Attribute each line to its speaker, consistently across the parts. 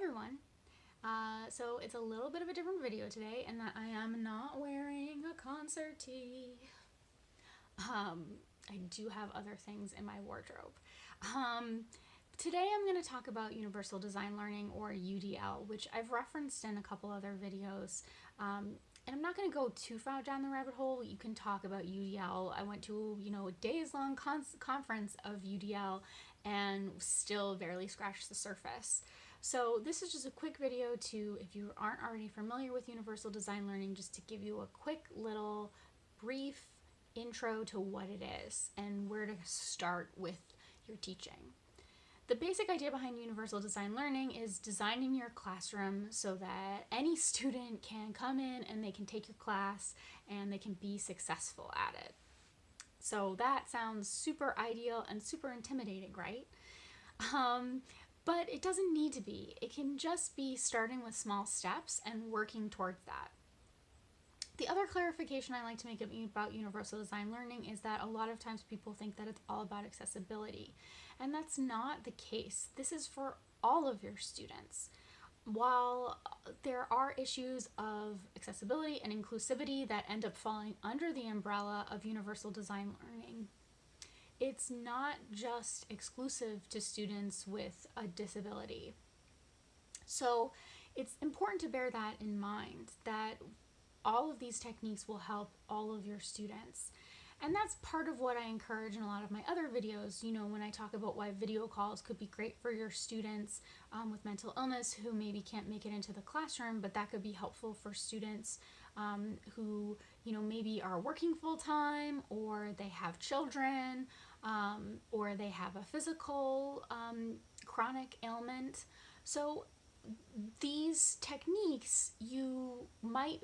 Speaker 1: everyone. So it's a little bit of a different video today in that I am not wearing a concert tee. I do have other things in my wardrobe. Today I'm going to talk about Universal Design Learning, or UDL, which I've referenced in a couple other videos. And I'm not going to go too far down the rabbit hole. You can talk about UDL. I went to, a days-long conference of UDL and still barely scratched the surface. So this is just a quick video if you aren't already familiar with Universal Design Learning, just to give you a quick little brief intro to what it is and where to start with your teaching. The basic idea behind Universal Design Learning is designing your classroom so that any student can come in and they can take your class and they can be successful at it. So that sounds super ideal and super intimidating, right? But it doesn't need to be. It can just be starting with small steps and working towards that. The other clarification I like to make about Universal Design Learning is that a lot of times people think that it's all about accessibility, and that's not the case. This is for all of your students. While there are issues of accessibility and inclusivity that end up falling under the umbrella of Universal Design Learning, it's not just exclusive to students with a disability. So it's important to bear that in mind, that all of these techniques will help all of your students. And that's part of what I encourage in a lot of my other videos, when I talk about why video calls could be great for your students with mental illness who maybe can't make it into the classroom, but that could be helpful for students who, maybe are working full-time, or they have children, or they have a physical chronic ailment. So these techniques, you might,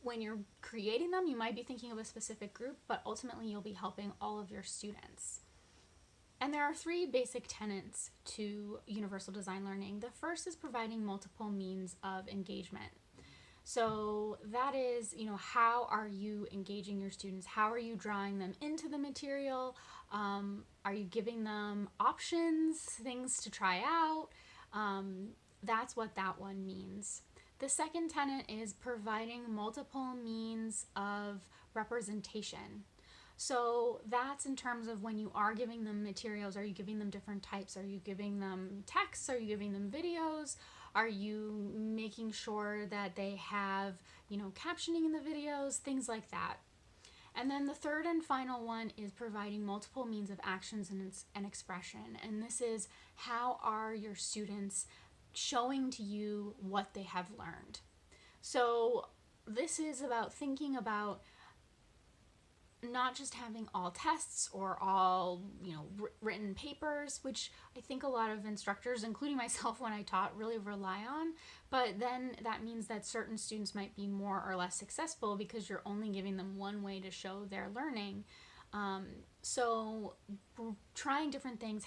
Speaker 1: when you're creating them, you might be thinking of a specific group, but ultimately you'll be helping all of your students. And there are three basic tenets to Universal Design Learning. The first is providing multiple means of engagement. So that is, how are you engaging your students? How are you drawing them into the material? Are you giving them options, things to try out? That's what that one means. The second tenet is providing multiple means of representation. So that's in terms of when you are giving them materials, are you giving them different types? Are you giving them texts? Are you giving them videos? Are you making sure that they have, captioning in the videos, things like that? And then the third and final one is providing multiple means of actions and expression. And this is, how are your students showing to you what they have learned? So this is about thinking about not just having all tests or all, written papers, which I think a lot of instructors, including myself when I taught, really rely on. But then that means that certain students might be more or less successful because you're only giving them one way to show their learning. So trying different things,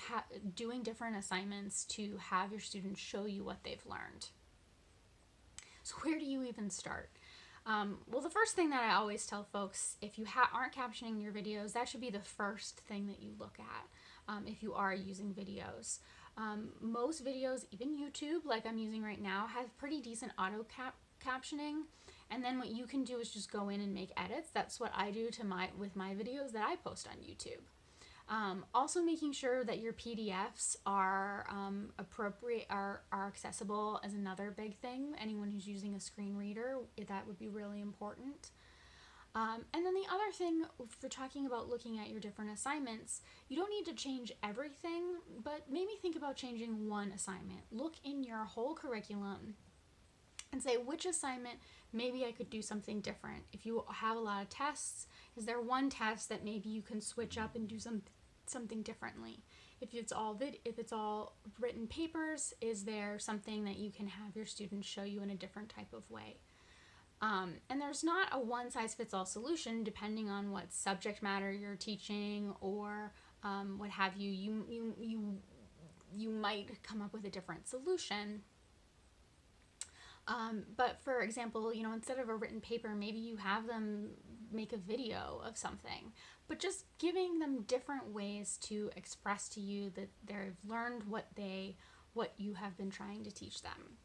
Speaker 1: doing different assignments to have your students show you what they've learned. So where do you even start? Well, the first thing that I always tell folks, if you aren't captioning your videos, that should be the first thing that you look at if you are using videos. Most videos, even YouTube, like I'm using right now, have pretty decent auto captioning. And then what you can do is just go in and make edits. That's what I do with my videos that I post on YouTube. Also making sure that your PDFs are appropriate, are accessible is another big thing. Anyone who's using a screen reader, that would be really important. And then the other thing, for talking about looking at your different assignments, you don't need to change everything, but maybe think about changing one assignment. Look in your whole curriculum and say, which assignment maybe I could do something different. If you have a lot of tests, is there one test that maybe you can switch up and do something differently? If it's all written papers, is there something that you can have your students show you in a different type of way? And there's not a one-size-fits-all solution depending on what subject matter you're teaching or what have you. You might come up with a different solution. But for example, instead of a written paper, maybe you have them make a video of something, but just giving them different ways to express to you that they've learned what you have been trying to teach them.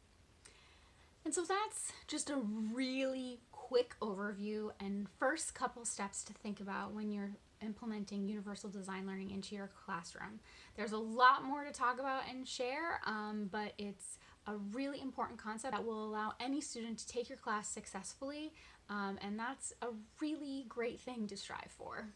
Speaker 1: And so that's just a really quick overview and first couple steps to think about when you're implementing universal design learning into your classroom. There's a lot more to talk about and share, but it's a really important concept that will allow any student to take your class successfully, and that's a really great thing to strive for.